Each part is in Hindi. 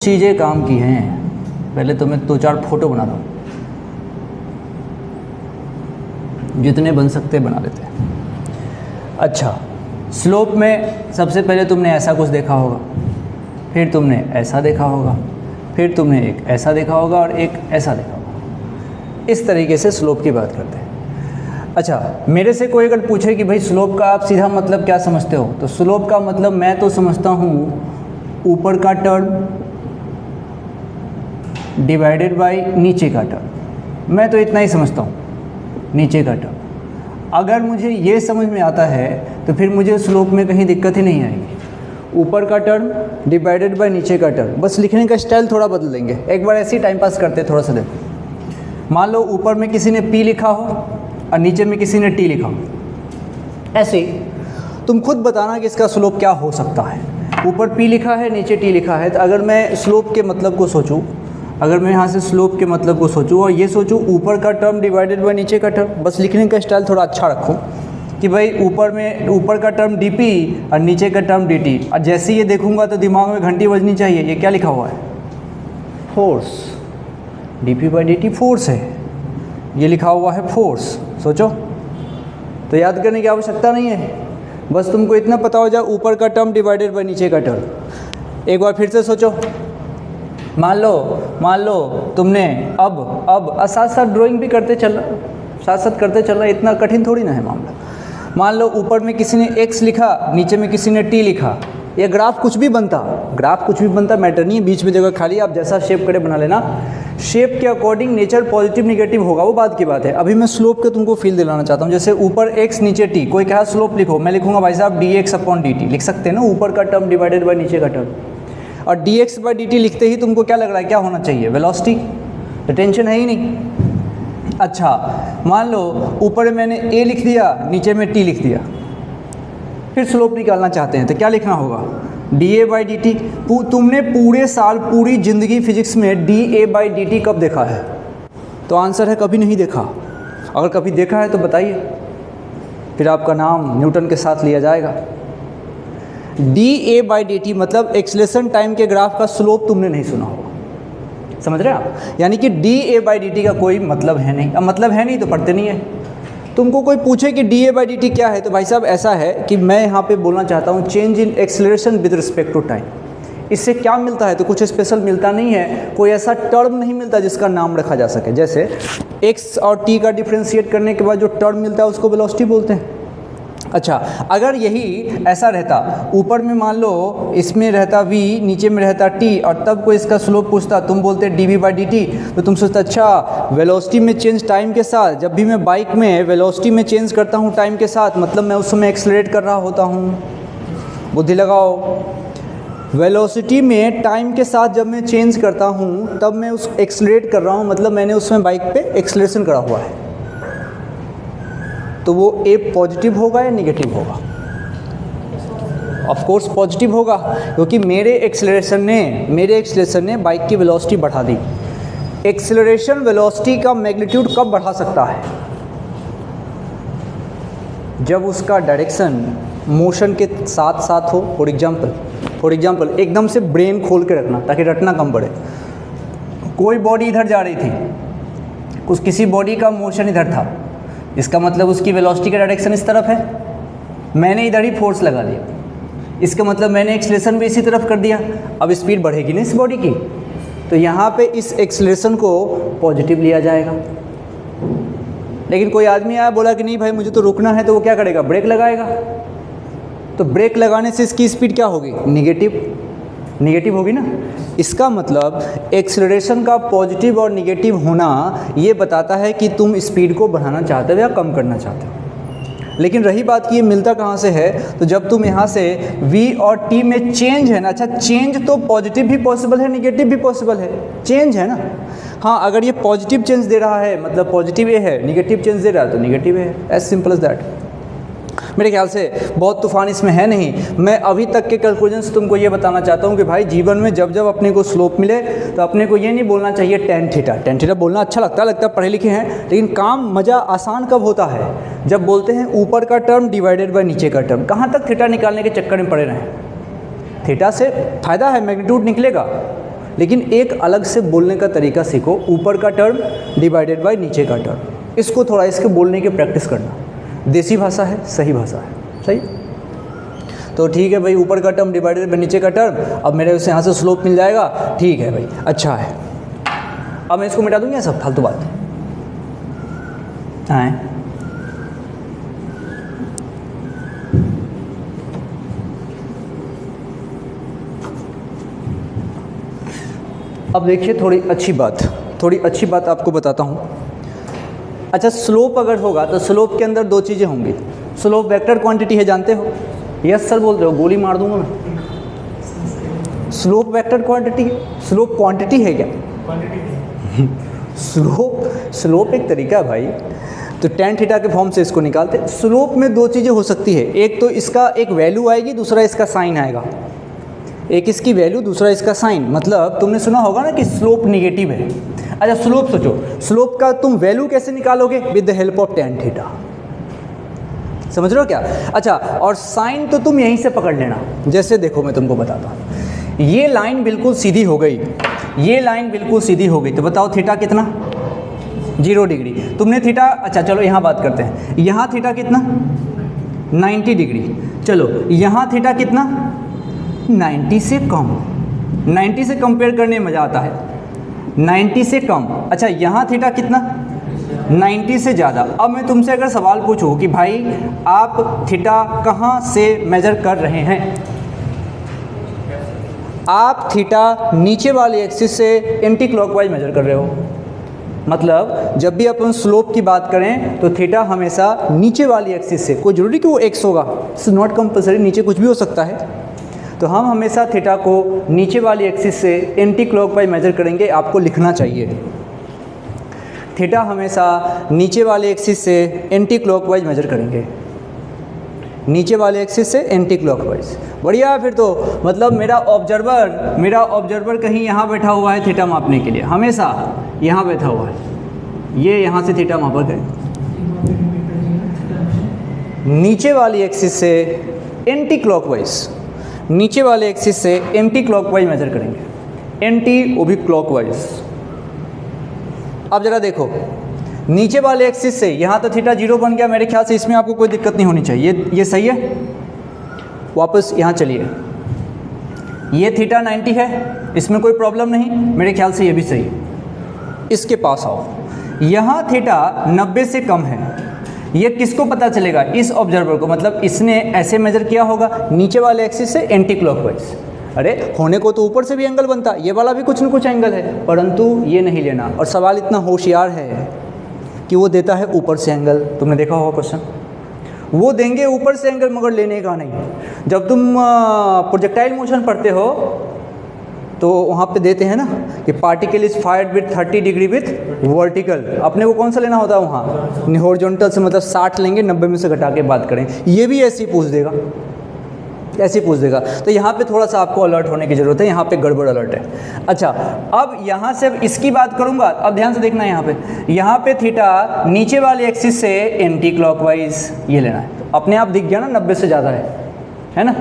चीज़ें काम की हैं। पहले तो मैं 2-4 फोटो बना दूँ, जितने बन सकते बना लेते हैं। अच्छा, स्लोप में सबसे पहले तुमने ऐसा कुछ देखा होगा, फिर तुमने ऐसा देखा होगा, फिर तुमने एक ऐसा देखा होगा और एक ऐसा देखा होगा। इस तरीके से स्लोप की बात करते हैं। अच्छा, मेरे से कोई अगर पूछे कि भाई स्लोप का आप सीधा मतलब क्या समझते हो, तो स्लोप का मतलब मैं तो समझता हूँ ऊपर का टर्म डिवाइडेड बाय नीचे का टर्म। मैं तो इतना ही समझता हूँ, नीचे का टर्म। अगर मुझे ये समझ में आता है तो फिर मुझे स्लोप में कहीं दिक्कत ही नहीं आएगी। ऊपर का टर्म डिवाइडेड बाय नीचे का टर्म, बस लिखने का स्टाइल थोड़ा बदल देंगे। एक बार ऐसे ही टाइम पास करते थोड़ा सा देखो। मान लो ऊपर में किसी ने P लिखा हो और नीचे में किसी ने T लिखा हो। ऐसे ही तुम खुद बताना कि इसका स्लोप क्या हो सकता है। ऊपर P लिखा है, नीचे T लिखा है, तो अगर मैं स्लोप के मतलब को सोचूं, अगर मैं यहाँ से स्लोप के मतलब को सोचूं और ये सोचूं ऊपर का टर्म डिवाइडेड बाय नीचे का टर्म, बस लिखने का स्टाइल थोड़ा अच्छा रखूं कि भाई ऊपर का टर्म dp और नीचे का टर्म dt। और जैसे ये देखूंगा तो दिमाग में घंटी बजनी चाहिए, ये क्या लिखा हुआ है? Force. dp by dt force है, ये लिखा हुआ है फोर्स। सोचो, तो याद करने की आवश्यकता नहीं है, बस तुमको इतना पता हो जाए ऊपर का टर्म डिवाइडेड बाय नीचे का टर्म। एक बार फिर से सोचो, मान लो तुमने अब साथ साथ ड्राइंग भी करते चलना, साथ साथ करते चलना, इतना कठिन थोड़ी ना है मामला। मान लो ऊपर में किसी ने x लिखा, नीचे में किसी ने t लिखा। ये ग्राफ कुछ भी बनता मैटर नहीं है, बीच में जगह खाली, आप जैसा शेप करे बना लेना। शेप के अकॉर्डिंग नेचर पॉजिटिव निगेटिव होगा, वो बात की बात है। अभी मैं स्लोप के तुमको फील दिलाना चाहता हूँ। जैसे ऊपर x नीचे t, कोई कहा स्लोप लिखो, मैं लिखूंगा भाई साहब dx अपॉन dt। लिख सकते हैं ना, ऊपर का टर्म डिवाइडेड बाय नीचे का टर्म। और dx बाई dt लिखते ही तुमको क्या लग रहा है, क्या होना चाहिए? वेलोसिटी। तो टेंशन है ही नहीं। अच्छा, मान लो ऊपर मैंने a लिख दिया, नीचे में t लिख दिया, फिर स्लोप निकालना चाहते हैं तो क्या लिखना होगा? dA by dt। तुमने पूरे साल पूरी ज़िंदगी फिजिक्स में dA बाई dt कब देखा है? तो आंसर है कभी नहीं देखा। अगर कभी देखा है तो बताइए, फिर आपका नाम न्यूटन के साथ लिया जाएगा। dA बाई dt मतलब एक्सेलरेशन टाइम के ग्राफ का स्लोप तुमने नहीं सुना होगा। समझ रहे हैं आप? यानी कि dA बाई dt का कोई मतलब है नहीं। अब मतलब है नहीं तो पढ़ते नहीं है। तुमको कोई पूछे कि dA बाई dt क्या है, तो भाई साहब ऐसा है कि मैं यहाँ पे बोलना चाहता हूँ change in acceleration with respect to time. इससे क्या मिलता है? तो कुछ स्पेशल मिलता नहीं है, कोई ऐसा टर्म नहीं मिलता जिसका नाम रखा जा सके। जैसे x और t का डिफ्रेंशिएट करने के बाद जो टर्म मिलता है उसको वेलोसिटी बोलते हैं। अच्छा, अगर यही ऐसा रहता, ऊपर में मान लो इसमें रहता v, नीचे में रहता t, और तब कोई इसका स्लोप पूछता, तुम बोलते dv बाई dt, तो तुम सोचते अच्छा वेलोसिटी में चेंज टाइम के साथ। जब भी मैं बाइक में वेलोसिटी में चेंज करता हूँ टाइम के साथ, मतलब मैं उस समय एक्सेलरेट कर रहा होता हूँ। बुद्धि लगाओ, वेलोसिटी में टाइम के साथ जब मैं चेंज करता हूँ तब मैं उस एक्सेलरेट कर रहा हूँ, मतलब मैंने उसमें बाइक पे एक्सेलरेशन करा हुआ है। तो वो ए पॉजिटिव होगा या नेगेटिव होगा? ऑफ कोर्स पॉजिटिव होगा, क्योंकि मेरे एक्सेलरेशन ने बाइक की वेलोसिटी बढ़ा दी। एक्सेलरेशन वेलोसिटी का मैग्नीट्यूड कब बढ़ा सकता है? जब उसका डायरेक्शन मोशन के साथ साथ हो। फॉर एग्जाम्पल एकदम से ब्रेन खोल के रखना ताकि रटना कम पड़े। कोई बॉडी इधर जा रही थी, किसी बॉडी का मोशन इधर था, इसका मतलब उसकी वेलोसिटी का डायरेक्शन इस तरफ है। मैंने इधर ही फोर्स लगा दिया, इसका मतलब मैंने एक्सेलरेशन भी इसी तरफ कर दिया। अब स्पीड बढ़ेगी ना इस बॉडी की, तो यहाँ पे इस एक्सेलरेशन को पॉजिटिव लिया जाएगा। लेकिन कोई आदमी आया बोला कि नहीं भाई मुझे तो रुकना है, तो वो क्या करेगा? ब्रेक लगाएगा। तो ब्रेक लगाने से इसकी स्पीड क्या होगी? निगेटिव होगी ना। इसका मतलब एक्सेलरेशन का पॉजिटिव और निगेटिव होना ये बताता है कि तुम स्पीड को बढ़ाना चाहते हो या कम करना चाहते हो। लेकिन रही बात कि ये मिलता कहाँ से है, तो जब तुम यहाँ से v और t में चेंज है ना। अच्छा, चेंज तो पॉजिटिव भी पॉसिबल है, निगेटिव भी पॉसिबल है, चेंज है ना। हाँ, अगर ये पॉजिटिव चेंज दे रहा है मतलब पॉजिटिव ए है, निगेटिव चेंज दे रहा है तो निगेटिव है। As simple as that. मेरे ख्याल से बहुत तूफान इसमें है नहीं। मैं अभी तक के कंक्लूजन से तुमको ये बताना चाहता हूँ कि भाई जीवन में जब जब अपने को स्लोप मिले तो अपने को ये नहीं बोलना चाहिए टेन थीटा बोलना अच्छा लगता है पढ़े लिखे हैं, लेकिन काम मज़ा आसान कब होता है? जब बोलते हैं ऊपर का टर्म डिवाइडेड बाय नीचे का टर्म। कहाँ तक थीटा निकालने के चक्कर में पड़े रहें? थीटा से फ़ायदा है, मैग्नीट्यूड निकलेगा, लेकिन एक अलग से बोलने का तरीका सीखो, ऊपर का टर्म डिवाइडेड बाय नीचे का टर्म। इसको थोड़ा इसके बोलने की प्रैक्टिस करना। देसी भाषा है, सही भाषा है, सही। तो ठीक है भाई, ऊपर का टर्म डिवाइडेड बाय नीचे का टर्म, अब मेरे उसे यहाँ से स्लोप मिल जाएगा, ठीक है भाई, अच्छा है। अब मैं इसको मिटा दूंगा, सब फालतू बात है। अब देखिए थोड़ी अच्छी बात आपको बताता हूँ। अच्छा, स्लोप अगर होगा तो स्लोप के अंदर दो चीज़ें होंगी। स्लोप वेक्टर क्वांटिटी है, जानते हो? यस सर बोल रहे हो, गोली मार दूंगा मैं। स्लोप वेक्टर क्वांटिटी है, स्लोप क्वांटिटी है क्या? स्लोप एक तरीका है भाई। तो tan थीटा के फॉर्म से इसको निकालते। स्लोप में दो चीज़ें हो सकती है, एक तो इसका एक वैल्यू आएगी, दूसरा इसका साइन आएगा। एक इसकी वैल्यू, दूसरा इसका साइन। मतलब तुमने सुना होगा ना कि स्लोप निगेटिव है। अच्छा, स्लोप सोचो, स्लोप का तुम वैल्यू कैसे निकालोगे? With the help of tan theta. समझ रहे हो क्या? अच्छा, और साइन तो तुम यहीं से पकड़ लेना। जैसे देखो मैं तुमको बताता हूँ, ये लाइन बिल्कुल सीधी हो गई, ये लाइन बिल्कुल सीधी हो गई, तो बताओ थीटा कितना? 0 डिग्री। तुमने थीटा, अच्छा चलो यहाँ बात करते हैं, यहाँ थीटा कितना? 90 डिग्री। चलो यहाँ थीटा कितना? 90 से कम। 90 से कंपेयर करने में मज़ा आता है, 90 से कम। अच्छा, यहाँ थीटा कितना? 90 से ज़्यादा। अब मैं तुमसे अगर सवाल पूछूं कि भाई आप थीटा कहाँ से मेज़र कर रहे हैं? आप थीटा नीचे वाली एक्सिस से एंटी क्लॉकवाइज मेज़र कर रहे हो। मतलब जब भी अपन स्लोप की बात करें तो थीटा हमेशा नीचे वाली एक्सिस से, कोई ज़रूरी कि वो एक्स होगा, इट्स नॉट कंपल्सरी, नीचे कुछ भी हो सकता है। तो हम हमेशा थीटा को नीचे वाली एक्सिस से एंटी क्लॉकवाइज मेज़र करेंगे। आपको लिखना चाहिए, थीटा हमेशा नीचे वाले एक्सिस से एंटी क्लॉकवाइज मेज़र करेंगे, नीचे वाले एक्सिस से एंटी क्लॉकवाइज। बढ़िया। फिर तो मतलब मेरा ऑब्जर्वर कहीं यहाँ बैठा हुआ है थीटा मापने के लिए, हमेशा यहाँ बैठा हुआ है, ये यहाँ से थीटा मापा करें, नीचे वाली एक्सिस से एंटी क्लॉकवाइज, नीचे वाले एक्सिस से एंटी क्लॉकवाइज मेज़र करेंगे, एंटी वो भी क्लॉकवाइज। अब जरा देखो, नीचे वाले एक्सिस से यहाँ तो थीटा 0 बन गया, मेरे ख्याल से इसमें आपको कोई दिक्कत नहीं होनी चाहिए, ये सही है। वापस यहाँ चलिए, ये थीटा 90 है, इसमें कोई प्रॉब्लम नहीं, मेरे ख्याल से ये भी सही है। इसके पास आओ, यहाँ थीटा 90 से कम है, ये किसको पता चलेगा? इस ऑब्जर्वर को। मतलब इसने ऐसे मेजर किया होगा नीचे वाले एक्सिस से एंटी क्लॉकवाइज। अरे होने को तो ऊपर से भी एंगल बनता, ये वाला भी कुछ न कुछ एंगल है, परंतु ये नहीं लेना। और सवाल इतना होशियार है कि वो देता है ऊपर से एंगल। तुमने देखा होगा क्वेश्चन, वो देंगे ऊपर से एंगल, मगर लेने का नहीं। जब तुम प्रोजेक्टाइल मोशन पढ़ते हो तो वहाँ पे देते हैं ना कि particle is fired with 30 degree with vertical. अपने को कौन सा लेना होता है वहाँ? हॉरिजॉन्टल से, मतलब 60 लेंगे, 90 में से घटा के बात करें। ये भी ऐसे ही पूछ देगा, ऐसे ही पूछ देगा। तो यहाँ पे थोड़ा सा आपको अलर्ट होने की ज़रूरत है, यहाँ पे गड़बड़ अलर्ट है। अच्छा, अब यहाँ से इसकी बात करूँगा, अब ध्यान से देखना यहाँ पे थीटा नीचे वाले एक्सिस से एंटी क्लॉकवाइज, ये लेना है। अपने आप दिख गया ना 90 से ज़्यादा है ना।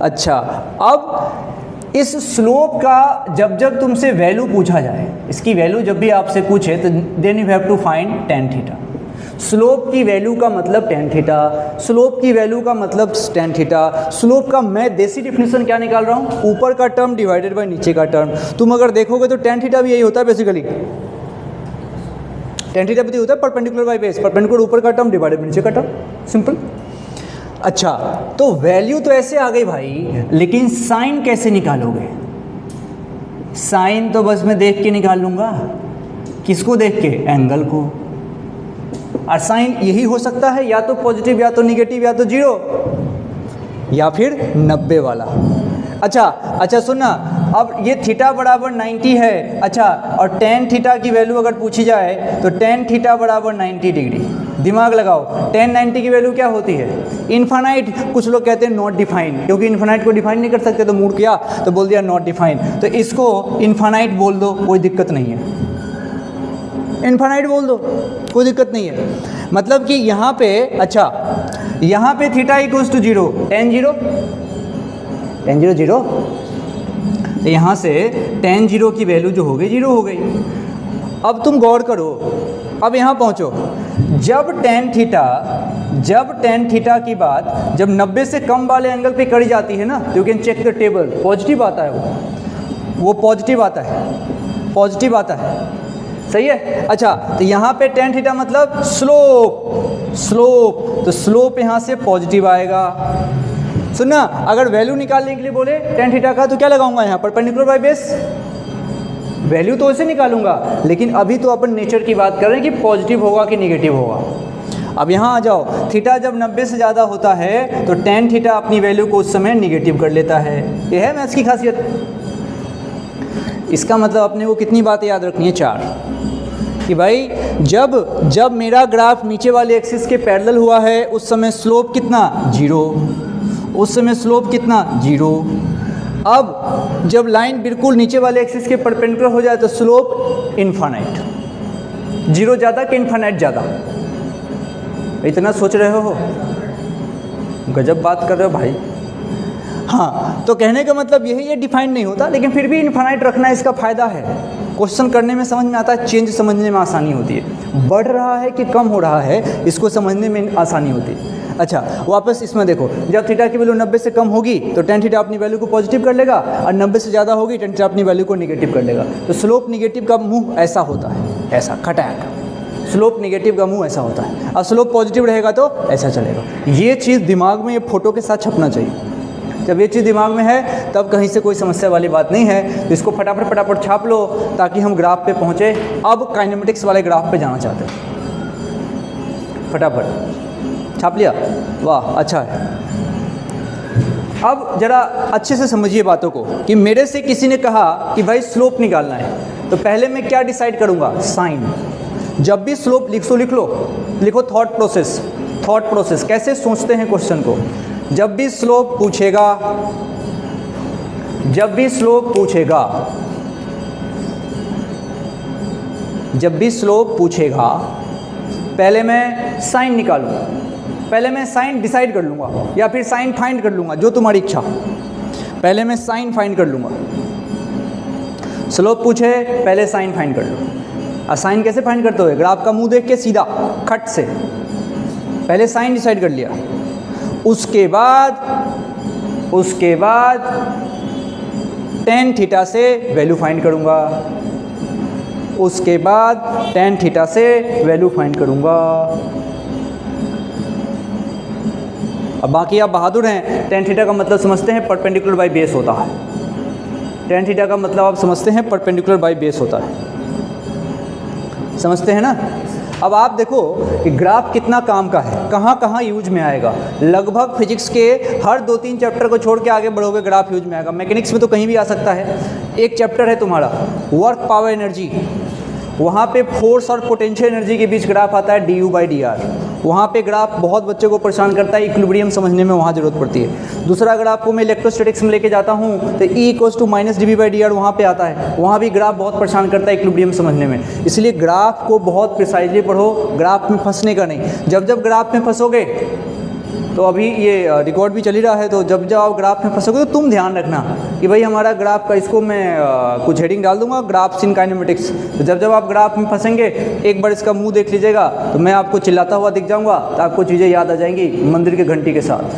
अच्छा, अब इस स्लोप का जब तुमसे वैल्यू पूछा जाए, इसकी वैल्यू जब भी आपसे पूछे तो then you have to find tan theta. Slope की वैल्यू का मतलब tan थीटा, स्लोप की वैल्यू का मतलब tan थीटा। स्लोप का मैं देसी डिफिनेशन क्या निकाल रहा हूँ? ऊपर का टर्म डिवाइडेड बाय नीचे का टर्म। तुम अगर देखोगे तो tan थीटा भी यही होता है बेसिकली। tan थीटा भी होता है परपेंडिकुलर बाय बेस, परपेंडिकुलर ऊपर का टर्म डिवाइडेड बाय नीचे का टर्म, सिंपल। अच्छा, तो वैल्यू तो ऐसे आ गई भाई, लेकिन साइन कैसे निकालोगे? साइन तो बस मैं देख के निकाल लूँगा। किसको देख के? एंगल को। और साइन यही हो सकता है, या तो पॉजिटिव, या तो निगेटिव, या तो 0, या फिर 90 वाला। अच्छा सुनना, अब ये थीटा बराबर 90 है। अच्छा, और tan थीटा की वैल्यू अगर पूछी जाए तो tan थीटा बराबर 90 डिग्री। दिमाग लगाओ, tan 90 की वैल्यू क्या होती है? इन्फानाइट। कुछ लोग कहते हैं नॉट डिफाइंड, क्योंकि इन्फानाइट को डिफाइन नहीं कर सकते, तो मूड किया तो बोल दिया नॉट डिफाइंड। तो इसको इन्फानाइट बोल दो, कोई दिक्कत नहीं है। इन्फानाइट बोल दो, कोई दिक्कत नहीं है। मतलब कि यहाँ पे, अच्छा यहाँ पे थीटा इक्वल्स टू 0, tan 0 0, तो यहाँ से tan 0 की वैल्यू जो हो गई 0 हो गई। अब तुम गौर करो, अब यहाँ पहुँचो, जब tan थीटा की बात जब 90 से कम वाले एंगल पे करी जाती है ना, you can check the table, positive आता है, वो पॉजिटिव आता है, सही है। अच्छा, तो यहाँ पे tan थीटा मतलब स्लोप, तो स्लोप यहाँ से पॉजिटिव आएगा। सुनना, अगर वैल्यू निकालने के लिए बोले tan थीटा का तो क्या लगाऊंगा यहाँ पर, परपेंडिकुलर बाय बेस, वैल्यू तो ऐसे निकालूंगा, लेकिन अभी तो अपन नेचर की बात कर रहे हैं कि पॉजिटिव होगा कि नेगेटिव होगा। अब यहाँ आ जाओ, थीटा जब 90 से ज़्यादा होता है तो tan थीटा अपनी वैल्यू को उस समय निगेटिव कर लेता है। यह है मैथ्स की खासियत। इसका मतलब अपने को कितनी बातें याद रखनी है, 4, कि भाई जब मेरा ग्राफ नीचे वाले एक्सिस के पैरेलल हुआ है उस समय स्लोप कितना 0, उस समय स्लोप कितना 0। अब जब लाइन बिल्कुल नीचे वाले एक्सिस के परपेंडिकुलर हो जाए तो स्लोप इनफाइनाइट, 0 ज़्यादा कि इनफाइनाइट ज़्यादा, इतना सोच रहे हो, गजब बात कर रहे हो भाई। हाँ, तो कहने का मतलब यही, ये डिफाइन नहीं होता, लेकिन फिर भी इनफाइनाइट रखना इसका फ़ायदा है, क्वेश्चन करने में समझ में आता है, चेंज समझने में आसानी होती है, बढ़ रहा है कि कम हो रहा है इसको समझने में आसानी होती है। अच्छा, वापस इसमें देखो, जब थीटा की वैल्यू 90 से कम होगी तो tan थीटा अपनी वैल्यू को पॉजिटिव कर लेगा, और 90 से ज़्यादा होगी tan थीटा अपनी वैल्यू को निगेटिव कर लेगा। तो स्लोप निगेटिव का मुंह ऐसा होता है, ऐसा खटैक, स्लोप निगेटिव का मुंह ऐसा होता है, और स्लोप पॉजिटिव रहेगा तो ऐसा चलेगा। ये चीज़ दिमाग में, ये फोटो के साथ छपना चाहिए। जब ये चीज़ दिमाग में है तब कहीं से कोई समस्या वाली बात नहीं है, तो इसको फटाफट छाप लो ताकि हम ग्राफ पे पहुँचे। अब काइनेमेटिक्स वाले ग्राफ पे जाना चाहते हैं, फटाफट छाप लिया, वाह अच्छा है। अब ज़रा अच्छे से समझिए बातों को, कि मेरे से किसी ने कहा कि भाई स्लोप निकालना है, तो पहले मैं क्या डिसाइड करूँगा, साइन। जब भी स्लोप लिखो थॉट प्रोसेस, कैसे सोचते हैं क्वेश्चन को। जब भी स्लोप पूछेगा पहले मैं साइन निकालूंगा, पहले मैं साइन डिसाइड कर लूँगा या फिर साइन फाइंड कर लूँगा, जो तुम्हारी इच्छा। पहले मैं साइन फाइंड कर लूँगा, स्लोप पूछे पहले साइन फाइंड कर लो। और साइन कैसे फाइंड करते हो, ग्राफ का मुंह देख के सीधा खट से पहले साइन डिसाइड कर लिया, उसके बाद tan थीटा से वैल्यू फाइंड करूँगा, अब बाकी आप बहादुर हैं। tan थीटा का मतलब समझते हैं परपेंडिकुलर बाय बेस होता है, tan थीटा का मतलब आप समझते हैं परपेंडिकुलर बाय बेस होता है, समझते हैं ना। अब आप देखो कि ग्राफ कितना काम का है, कहाँ कहाँ यूज में आएगा। लगभग फिजिक्स के हर 2-3 चैप्टर को छोड़ के आगे बढ़ोगे ग्राफ यूज में आएगा। मैकेनिक्स में तो कहीं भी आ सकता है। एक चैप्टर है तुम्हारा वर्क पावर एनर्जी, वहाँ पे फोर्स और पोटेंशियल एनर्जी के बीच ग्राफ आता है du/dr। वहाँ पे ग्राफ बहुत बच्चे को परेशान करता है, इक्विलिब्रियम समझने में वहाँ ज़रूरत पड़ती है। दूसरा ग्राफ को मैं इलेक्ट्रोस्टैटिक्स में लेके जाता हूँ तो E = -dB/dr वहाँ पे आता है, वहाँ भी ग्राफ बहुत परेशान करता है इक्विलिब्रियम समझने में। इसलिए ग्राफ को बहुत प्रिसाइजली पढ़ो, ग्राफ में फंसने का नहीं। जब ग्राफ में फंसोगे तो अभी ये रिकॉर्ड भी चल ही रहा है, तो जब आप ग्राफ में फंसोगे तो तुम ध्यान रखना कि भाई हमारा ग्राफ का, इसको मैं कुछ हेडिंग डाल दूंगा, ग्राफ्स इन काइनेमेटिक्स। तो जब आप ग्राफ में फंसेंगे एक बार इसका मुंह देख लीजिएगा, तो मैं आपको चिल्लाता हुआ दिख जाऊंगा, तो आपको चीज़ें याद आ जाएंगी मंदिर के घंटी के साथ।